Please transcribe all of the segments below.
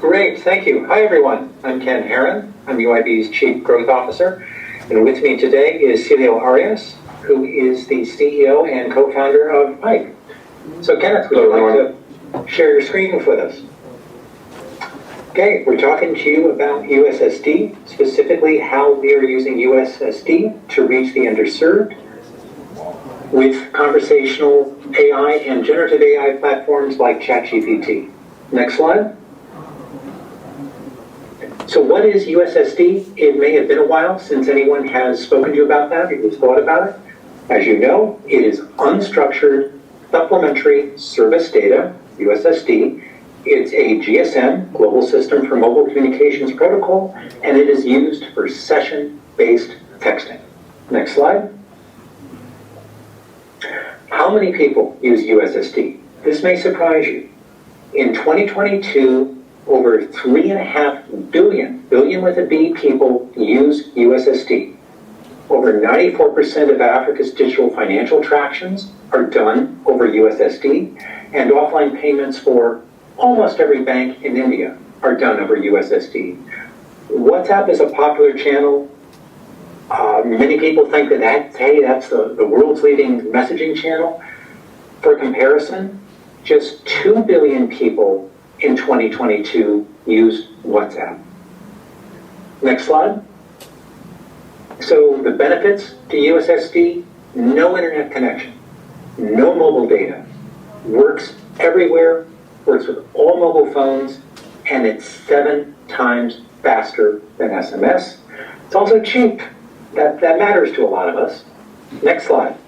Great, thank you. Hi, everyone. I'm Ken Herron. I'm UIB's Chief Growth Officer. And with me today is Celio Arias, who is the CEO and co-founder of PAiC. So, Kenneth, would you like to share your screen with us? Okay, we're talking to you about USSD, specifically how we are using USSD to reach the underserved with conversational AI and generative AI platforms like ChatGPT. Next slide. So what is USSD? It may have been a while since anyone has spoken to you about that, or you've thought about it. As you know, it is unstructured supplementary service data, USSD. It's a GSM, Global System for Mobile Communications Protocol, and it is used for session-based texting. Next slide. How many people use USSD? This may surprise you. In 2022, over 3.5 billion with a B people use USSD. Over 94% of Africa's digital financial transactions are done over USSD, and offline payments for almost every bank in India are done over USSD. WhatsApp is a popular channel. Many people think that's the world's leading messaging channel. For comparison, just 2 billion people in 2022 used WhatsApp. Next slide. So the benefits to USSD: no internet connection, no mobile data, works everywhere, works with all mobile phones, and it's 7 times faster than SMS. It's also cheap. That matters to a lot of us. Next slide.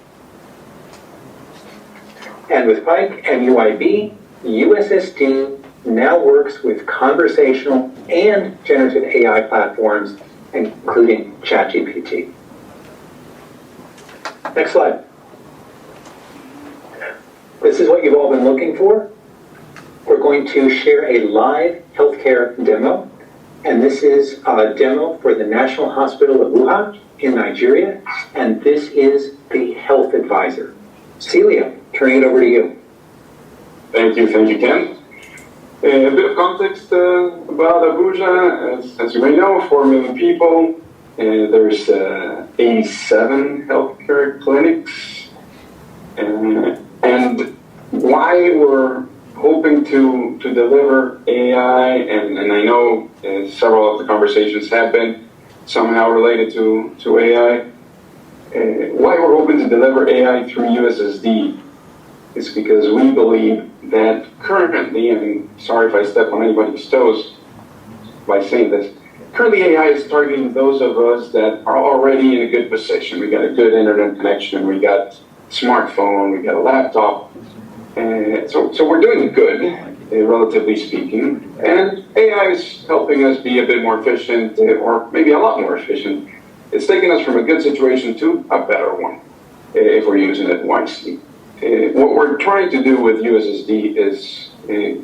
And with PAiC and UIB, USSD now works with conversational and generative AI platforms, including ChatGPT. Next slide. This is what you've all been looking for. We're going to share a live healthcare demo, and this is a demo for the National Hospital of Wuhan in Nigeria, and this is the health advisor. Celia, turning it over to you. Thank you, Ken. A bit of context about Abuja. As you may know, 4 million people. There's 87 healthcare clinics. And why we're hoping to deliver AI, and I know several of the conversations have been somehow related to AI. Why we're hoping to deliver AI through USSD is because we believe that currently, and sorry if I step on anybody's toes by saying this, currently AI is targeting those of us that are already in a good position. We got a good internet connection, we got a smartphone, we got a laptop, so we're doing good, relatively speaking, and AI is helping us be a bit more efficient, or maybe a lot more efficient. It's taking us from a good situation to a better one, if we're using it wisely. What we're trying to do with USSD is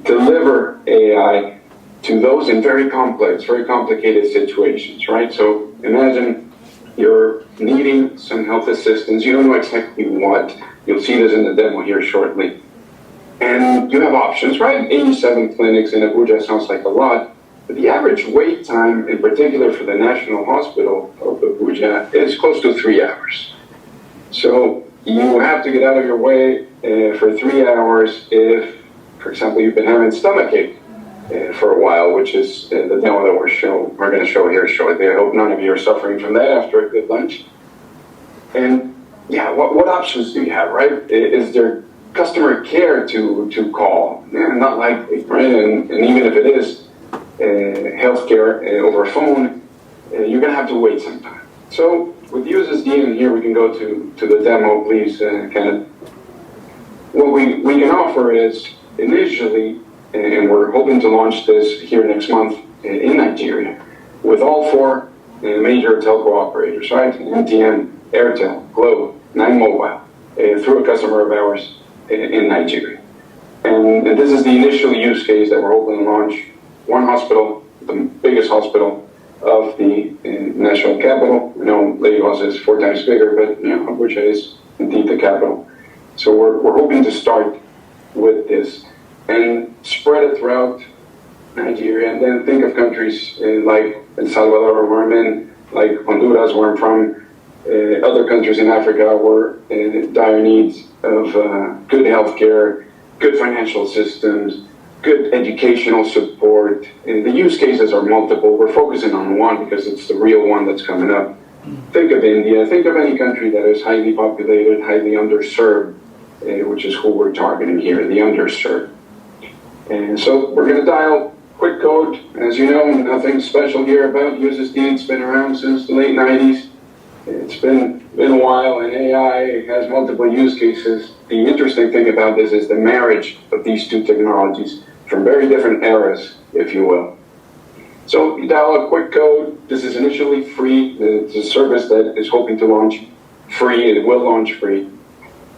deliver AI to those in very complex, very complicated situations, right? So imagine you're needing some health assistance. You don't know exactly what. You'll see this in the demo here shortly. And you have options, right? 87 clinics in Abuja sounds like a lot, but the average wait time, in particular for the National Hospital of Abuja, is close to 3 hours. So you have to get out of your way for 3 hours if, for example, you've been having stomachache for a while, which is the demo that we're going to show here shortly. I hope none of you are suffering from that after a good lunch. And yeah, what options do you have, right? Is there customer care to call? Not likely, right? And even if it is healthcare over phone, you're going to have to wait some time. So with USSD in here, we can go to the demo, please, Kenneth. What we can offer is initially, and we're hoping to launch this here next month in Nigeria, with all 4 major telco operators, right? MTN, Airtel, Globe, 9Mobile, through a customer of ours in Nigeria. And this is the initial use case that we're hoping to launch. One hospital, the biggest hospital of the national capital. I know Lagos is 4 times bigger, but Abuja is indeed the capital. So we're hoping to start with this and spread it throughout Nigeria, and then think of countries like El Salvador, where I'm in, like Honduras, where I'm from, other countries in Africa were in dire needs of good healthcare, good financial systems, good educational support. And the use cases are multiple. We're focusing on one because it's the real one that's coming up. Think of India, think of any country that is highly populated, highly underserved, which is who we're targeting here, the underserved. And so we're going to dial quick code. As you know, nothing special here about USSD. It's been around since the late 90s. It's been a while, and AI has multiple use cases. The interesting thing about this is the marriage of these two technologies from very different eras, if you will. So you dial a quick code. This is initially free. It's a service that is hoping to launch free. It will launch free.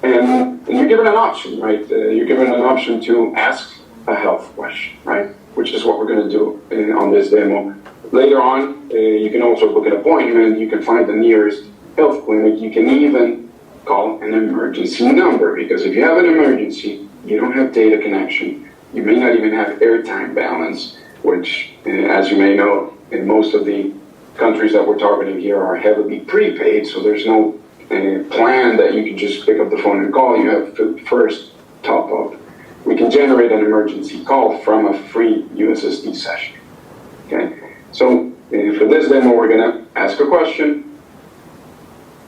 And you're given an option, right? You're given an option to ask a health question, right? Which is what we're going to do on this demo. Later on, you can also book an appointment. You can find the nearest health clinic. You can even call an emergency number, because if you have an emergency, you don't have data connection. You may not even have airtime balance, which, as you may know, in most of the countries that we're targeting here are heavily prepaid, so there's no plan that you can just pick up the phone and call. You have to first top up. We can generate an emergency call from a free USSD session. Okay, so for this demo, we're going to ask a question.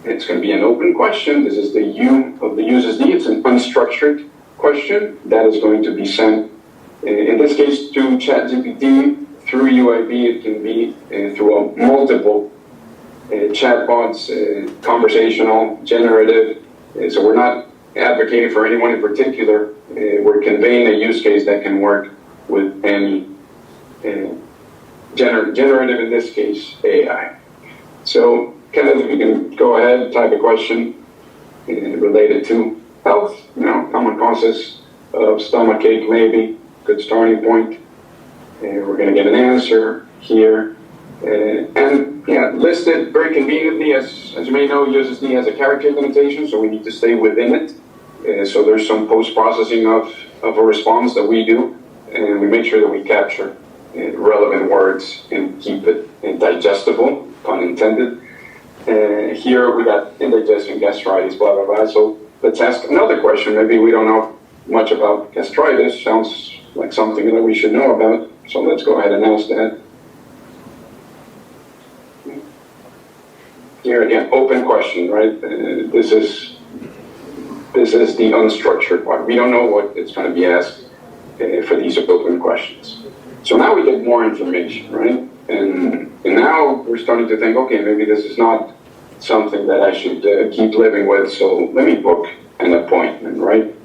It's going to be an open question. This is the U of the USSD. It's an unstructured question that is going to be sent, in this case, to ChatGPT through UIB. It can be through multiple chatbots, conversational, generative. So we're not advocating for anyone in particular. We're conveying a use case that can work with any generative, in this case, AI. So Kenneth, if you can go ahead and type a question related to health, common causes of stomach ache, maybe, good starting point. We're going to get an answer here. And yeah, listed very conveniently, as you may know, USSD has a character limitation, so we need to stay within it. So there's some post-processing of a response that we do, and we make sure that we capture relevant words and keep it digestible, pun intended. Here we got indigestion, gastritis, blah, blah, blah. So let's ask another question. Maybe we don't know much about gastritis. Sounds like something that we should know about. So let's go ahead and ask that. Here again, open question, right? This is the unstructured part. We don't know what it's going to be asked for these open questions. So now we get more information, right? And now we're starting to think, okay, maybe this is not something that I should keep living with, so let me book an appointment, right?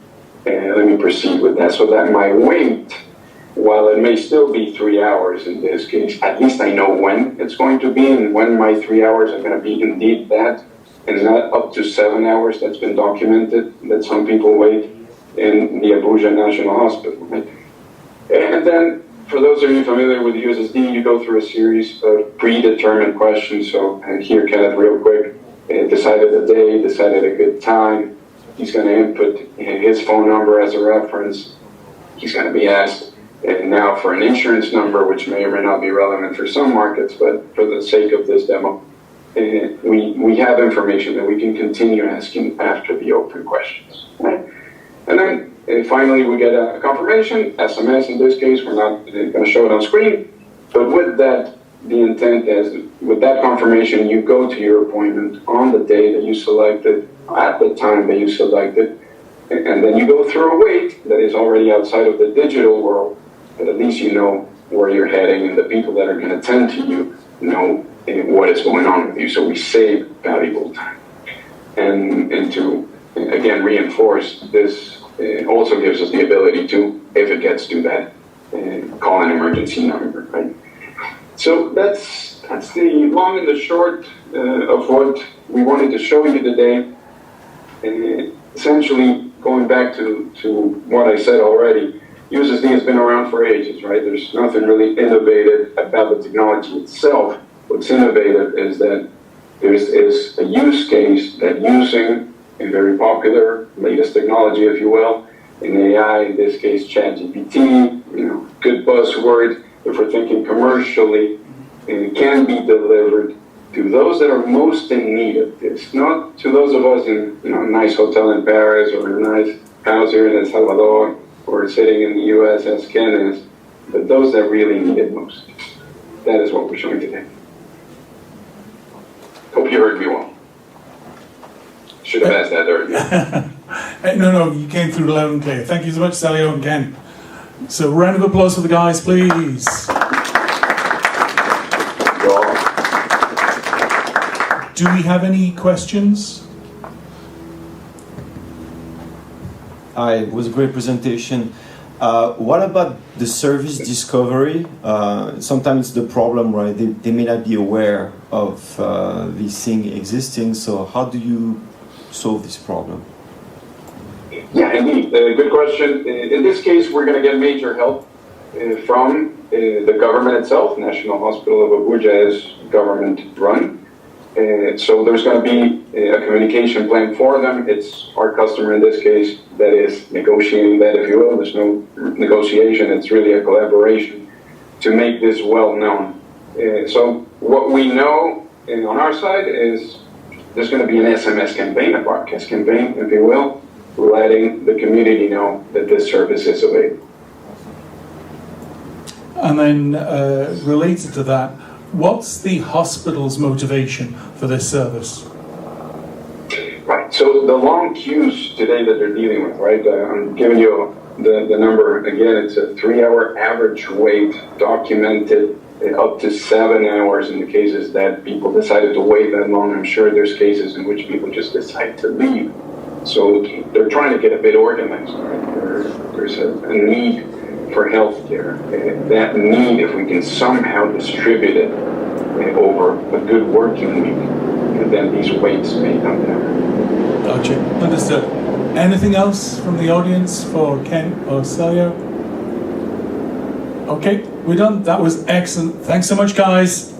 And let me proceed with that, so that my wait, while it may still be 3 hours in this case, at least I know when it's going to be and when my 3 hours are going to be indeed that, and not up to 7 hours that's been documented, that some people wait in the Abuja National Hospital, right? And then, for those of you familiar with USSD, you go through a series of predetermined questions. So here, Kenneth, real quick, decided a day, decided a good time. He's going to input his phone number as a reference. He's going to be asked, and now for an insurance number, which may or may not be relevant for some markets, but for the sake of this demo, we have information that we can continue asking after the open questions. Right? And then finally, we get a confirmation, SMS in this case. We're not going to show it on screen, but with that, the intent is, with that confirmation, you go to your appointment on the day that you selected, at the time that you selected, and then you go through a wait that is already outside of the digital world, but at least you know where you're heading, and the people that are going to tend to you know what is going on with you, so we save valuable time. And to, again, reinforce this, also gives us the ability to, if it gets to that, call an emergency number, right? So that's the long and the short of what we wanted to show you today. Essentially, going back to what I said already, USSD has been around for ages, right? There's nothing really innovative about the technology itself. What's innovative is that there is a use case that using a very popular latest technology, if you will, in AI, in this case ChatGPT, good buzzword, if we're thinking commercially, it can be delivered to those that are most in need of this, not to those of us in a nice hotel in Paris or a nice house here in El Salvador or sitting in the US as Ken is, but those that really need it most. That is what we're showing today. Hope you heard me well. Should have asked that earlier. No, you came through loud and clear. Thank you so much, Celio and Ken. So, round of applause for the guys, please. Do we have any questions? It was a great presentation. What about the service discovery? Sometimes the problem, right? They may not be aware of this thing existing. So how do you solve this problem? Yeah, indeed. Good question. In this case, we're going to get major help from the government itself. National Hospital of Abuja is government run. So there's going to be a communication plan for them. It's our customer in this case that is negotiating that, if you will. There's no negotiation. It's really a collaboration to make this well known. So what we know on our side is there's going to be an SMS campaign, a broadcast campaign, if you will, letting the community know that this service is available. And then related to that, what's the hospital's motivation for this service? Right, so the long queues today that they're dealing with, right? I'm giving you the number again. It's a 3-hour average wait, documented up to 7 hours in the cases that people decided to wait that long. I'm sure there's cases in which people just decide to leave. So they're trying to get a bit organized, right? There's a need for healthcare. That need, if we can somehow distribute it over a good working week, then these waits may come down. Gotcha. Understood. Anything else from the audience for Ken or Celio? Okay, we're done. That was excellent. Thanks so much, guys.